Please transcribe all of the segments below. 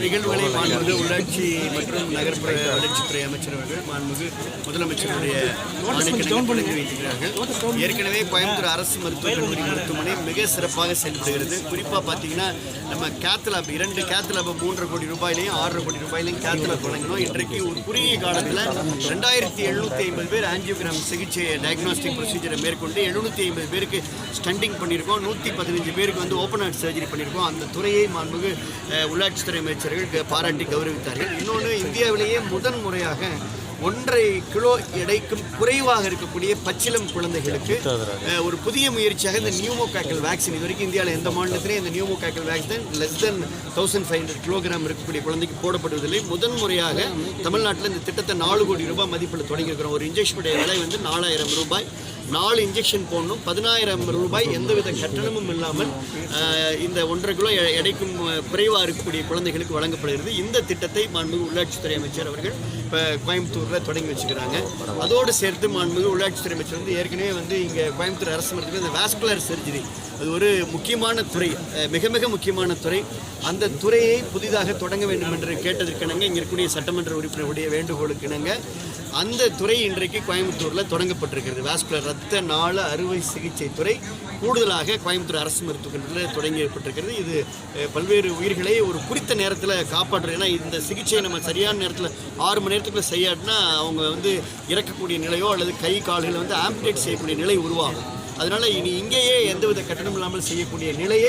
நிகழ்வுகளை மாண்புமிகு உள்ளாட்சி மற்றும் நகர்ப்புற வளர்ச்சித்துறை அமைச்சர் அவர்கள் மாண்புமிகு முதலமைச்சருடைய ஆணைக்கிணங்க தொடங்கி வைத்திருக்கிறார்கள். ஏற்கனவே கோயம்புத்தூர் அரசு மருத்துவக் கல்லூரி மருத்துவமனை மிக சிறப்பாக செயல்படுகிறது. குறிப்பாக பார்த்தீங்கன்னா நம்ம கேத்லாப் 2 கேத்லாப் 3.5 கோடி ரூபாயிலையும் 6.5 கோடி ரூபாயிலையும் கேத்லாப் வழங்கணும். இன்றைக்கு ஒரு குறுகிய காலத்தில் 2750 பேர் ஆஞ்சியோகிராம் சிகிச்சை டயக்னாஸ்டிக் ப்ரொசீஜரை மேற்கொண்டு 750 பேருக்கு ஸ்டண்டிங் பண்ணியிருக்கோம். 115 பேருக்கு வந்து ஓப்பன் ஹார்ட் சர்ஜரி பண்ணியிருக்கோம். அந்த துறையை மாண்புமிகு உள்ளாட்சித்துறை அமைச்சர்கள் பாராட்டி கௌரவித்தார்கள். இன்னொன்று, இந்தியாவிலேயே முதன் முறையாக 1.5 கிலோ எடைக்கும் குறைவாக இருக்கக்கூடிய பச்சிளம் குழந்தைகளுக்கு ஒரு புதிய முயற்சியாக இந்த நியூமோகாக்கல் வேக்சின், இது வரைக்கும் இந்தியாவில் எந்த மாநிலத்திலே இந்த pneumococcal vaccine less than 1500 kilogram இருக்கக்கூடிய குழந்தைக்கு போடப்படுவதில்லை. முதன் முறையாக தமிழ்நாட்டில் இந்த திட்டத்தை 4 கோடி ரூபாய் மதிப்பில் தொடங்கியிருக்கிறோம். ஒரு இன்ஜெக்ஷனுடைய விலை வந்து 4000 ரூபாய். 4 இன்ஜெக்ஷன் போடணும். 10000 ரூபாய் எந்தவித கட்டணமும் இல்லாமல் இந்த 1.5 கிலோ எடைக்கும் குறைவாக இருக்கக்கூடிய குழந்தைகளுக்கு வழங்கப்படுகிறது. இந்த திட்டத்தை மாண்புமிகு உள்ளாட்சித்துறை அமைச்சர் அவர்கள் இப்போ கோயம்புத்தூரில் தொடங்கி வச்சுக்கிறாங்க. அதோடு சேர்த்து மாண்புமிகு உள்ளாட்சித்துறை அமைச்சர் வந்து ஏற்கனவே வந்து இங்கே கோயம்புத்தூர் அரசு மருத்துவமனை இந்த வாஸ்குலர் சர்ஜரி, அது ஒரு முக்கியமான துறை, மிக மிக முக்கியமான துறை. அந்த துறையை புதிதாக தொடங்க வேண்டும் என்று கேட்டதற்கிணங்க இங்கே இருக்கக்கூடிய சட்டமன்ற உறுப்பினருடைய வேண்டுகோளுக்கு இணங்க அந்த துறை இன்றைக்கு கோயம்புத்தூரில் தொடங்கப்பட்டிருக்கிறது. வாஸ்குலர் இரத்த நாள அறுவை சிகிச்சை துறை கூடுதலாக கோயம்புத்தூர் அரசு மருத்துவக் கல்லூரியில் தொடங்கப்பட்டிருக்கிறது. இது பல்வேறு உயிர்களை ஒரு குறித்த நேரத்தில் காப்பாற்றுறது. ஏன்னா இந்த சிகிச்சையை நம்ம சரியான நேரத்தில் 6 மணி நேரத்துக்குள்ள செய்யாட்டினா அவங்க வந்து இறக்கக்கூடிய நிலையோ அல்லது கை கால்களை வந்து ஆம்புடேட் செய்யக்கூடிய நிலை உருவாகும். அதனால் இனி இங்கேயே எந்தவித கட்டணம் இல்லாமல் செய்யக்கூடிய நிலையை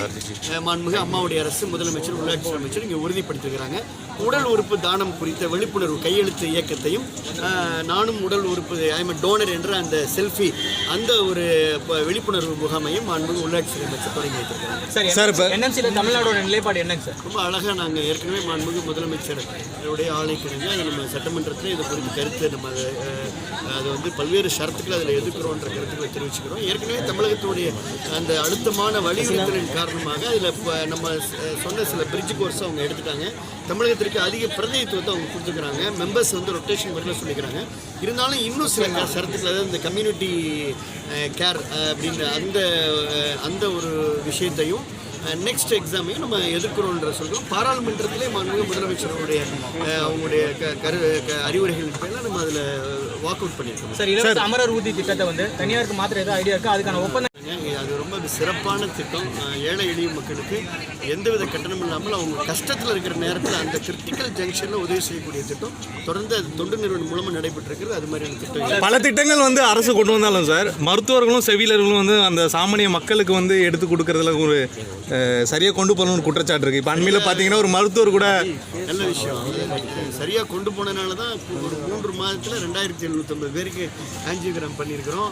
மாண்புமிகு அம்மாவுடைய அரசு, முதலமைச்சர், உள்ளாட்சி அமைச்சர் இங்கே உறுதிப்படுத்திருக்கிறாங்க. உடல் உறுப்பு தானம் குறித்த விழிப்புணர்வு கையெழுத்து இயக்கத்தையும் நானும் உடல் உறுப்பு டோனர் என்ற அந்த செல்ஃபி அந்த ஒரு விழிப்புணர்வு முகாமையும் மாண்புமிகு உள்ளாட்சி அமைச்சர் தொடங்கி வைத்திருக்கிறாங்க. சார், இப்போ என்எம்சியில் தமிழ்நாடோட நிலைப்பாடு என்னங்க சார்? ரொம்ப அழகாக நாங்கள் ஏற்கனவே மாண்புமிகு முதலமைச்சருடைய ஆணைக்கிணங்க நம்ம சட்டமன்றத்தில் இது குறித்த கருத்து நம்ம அதை வந்து பல்வேறு ஷரத்துக்கள் அதில் எதிர்க்கிறோன்ற கருத்துக்களை தெரிவிச்சுக்கிறோம். ஏற்கனவே தமிழகத்துடைய அந்த அழுத்தமான வலியுறுத்தலின் காரணமாக அதில் நம்ம சொன்ன சில பிரிட்ஜ் கோர்ஸ் அவங்க எடுத்துட்டாங்க. தமிழகத்திற்கு அதிக பிரதிநிதித்துவத்தை அவங்க கொடுத்துக்கிறாங்க. மெம்பர்ஸ் வந்து ரொட்டேஷன் வரல சொல்லிக்கிறாங்க. இருந்தாலும் இன்னும் சில ஷரத்துக்கள், அதாவது இந்த கம்யூனிட்டி கேர் அப்படின்ற அந்த ஒரு விஷயத்தையும் நெக்ஸ்ட் எக்ஸாமையும் நம்ம எதிர்க்கிறோன்ற சொல்கிறோம். பாராளுமன்றத்திலே மாண்புமிகு முதலமைச்சருடைய அவங்களுடைய அறிவுரைகளின் பேரில் நம்ம அதில் வாக் அவுட் பண்ணியிருக்கோம். சார், இலவச அமரர் ஊர்தி திட்டத்தை வந்து தனியாருக்கு மாத்திர ஏதாவது ஐடியா இருக்கா? அதுக்கான ஒப்பந்தம் அது ரொம்ப சிறப்பான திட்டம். ஏழை எளிய மக்களுக்கு எந்தவித கட்டணம் இல்லாமல் அவங்க கஷ்டத்தில் இருக்கிற நேரத்தில் அந்த கிரிட்டிக்கல் ஜங்ஷனில் உதவி செய்யக்கூடிய திட்டம் தொடர்ந்து அது தொண்டு நிறுவனம் மூலமாக நடைபெற்றிருக்கிறது. அது மாதிரியான திட்டம் பல திட்டங்கள் வந்து அரசு கொண்டு வந்தாலும் சார், மருத்துவர்களும் செவிலியர்களும் வந்து அந்த சாமானிய மக்களுக்கு வந்து எடுத்து கொடுக்கறதுல ஒரு சரியாக கொண்டு போகணும்னு குற்றச்சாட்டு இருக்குது. இப்போ அண்மையில் பார்த்தீங்கன்னா ஒரு மருத்துவர் கூட நல்ல விஷயம் சரியாக கொண்டு போனதுனால தான் ஒரு 3 மாதத்தில் 2750 பேருக்கு ஆஞ்சியோகிராம் பண்ணியிருக்கிறோம்.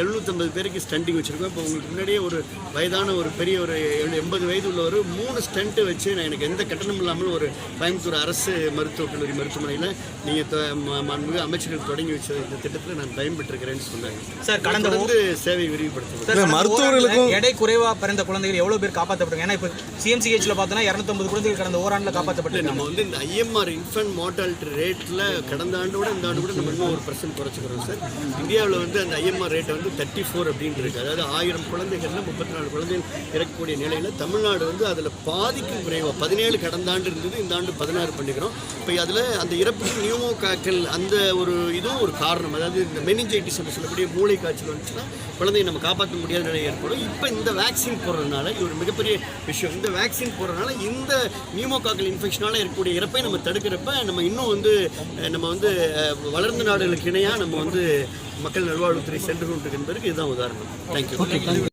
750 பேருக்கு ஸ்டண்டிங் வச்சுருக்கோம். இப்போ உங்களுக்கு முன்னாடியே ஒரு வயதான ஒரு பெரிய ஒரு 80 வயது உள்ள ஒரு 3 ஸ்டண்ட்டு வச்சு நான் எனக்கு எந்த கட்டணம் இல்லாமல் ஒரு கோயம்புத்தூர் அரசு மருத்துவக் கல்லூரி மருத்துவமனையில் நீங்கள் அமைச்சர்கள் தொடங்கி வச்ச இந்த திட்டத்தில் நான் பயன்பெற்றிருக்கிறேன்னு சொன்னாங்க. சார், கடந்த வந்து சேவை விரிவுபடுத்துவது மருத்துவர்களுக்கும் எடை குறைவாக பிறந்த குழந்தைகள் எவ்வளோ பேர் காப்பாற்றப்படுங்க? ஏன்னா இப்போ சிஎம்சிஹெச்சில் பார்த்தோன்னா 250 குழந்தைகள் கடந்த ஓராண்டில் காப்பாற்றப்பட்டு நம்ம வந்து இந்த IMR இன்ஃபன்ட் மார்டாலிட்டி ரேட்டில் கடந்த ஆண்டோட இந்த ஆண்டு கூட நம்ம இன்னும் 1% குறைச்சிக்கிறோம் சார். இந்தியாவில் வந்து அந்த IMR ரேட்டை வந்து 34 அப்படின்னு இருக்குது. அதாவது 1000 குழந்தைகள்ல 34 குழந்தைகள் இறக்கக்கூடிய நிலையில் தமிழ்நாடு வந்து அதில் பாதிக்கும் குறைவாக 17 கடந்த ஆண்டு இருந்தது, இந்த ஆண்டு 16 பண்ணிக்கிறோம். இப்போ அதில் அந்த இறப்புக்கு நியூமோகாக்கல் அந்த ஒரு இதுவும் ஒரு காரணம். அதாவது இந்த மெனிஞ்சைட்டிஸ் என்று சொல்லக்கூடிய மூளை காய்ச்சல் வந்துச்சுன்னா குழந்தையை நம்ம காப்பாற்ற முடியாத நிலை ஏற்படும். இப்போ இந்த வேக்சின் போடுறதுனால இது ஒரு மிகப்பெரிய விஷயம். இந்த வேக்சின் போடுறதுனால இந்த நியூமோகாக்கல் இன்ஃபெக்ஷனால் இருக்கக்கூடிய இறப்பை நம்ம தடுக்கிறப்ப நம்ம இன்னும் வந்து நம்ம வந்து வளர்ந்த நாடுகளுக்கு இணையாக நம்ம வந்து மக்கள் நல்வாழ்வுத்துறை சென்று கொண்டிருக்கின்றதுக்கு இதுதான் உதாரணம். தேங்க்யூ.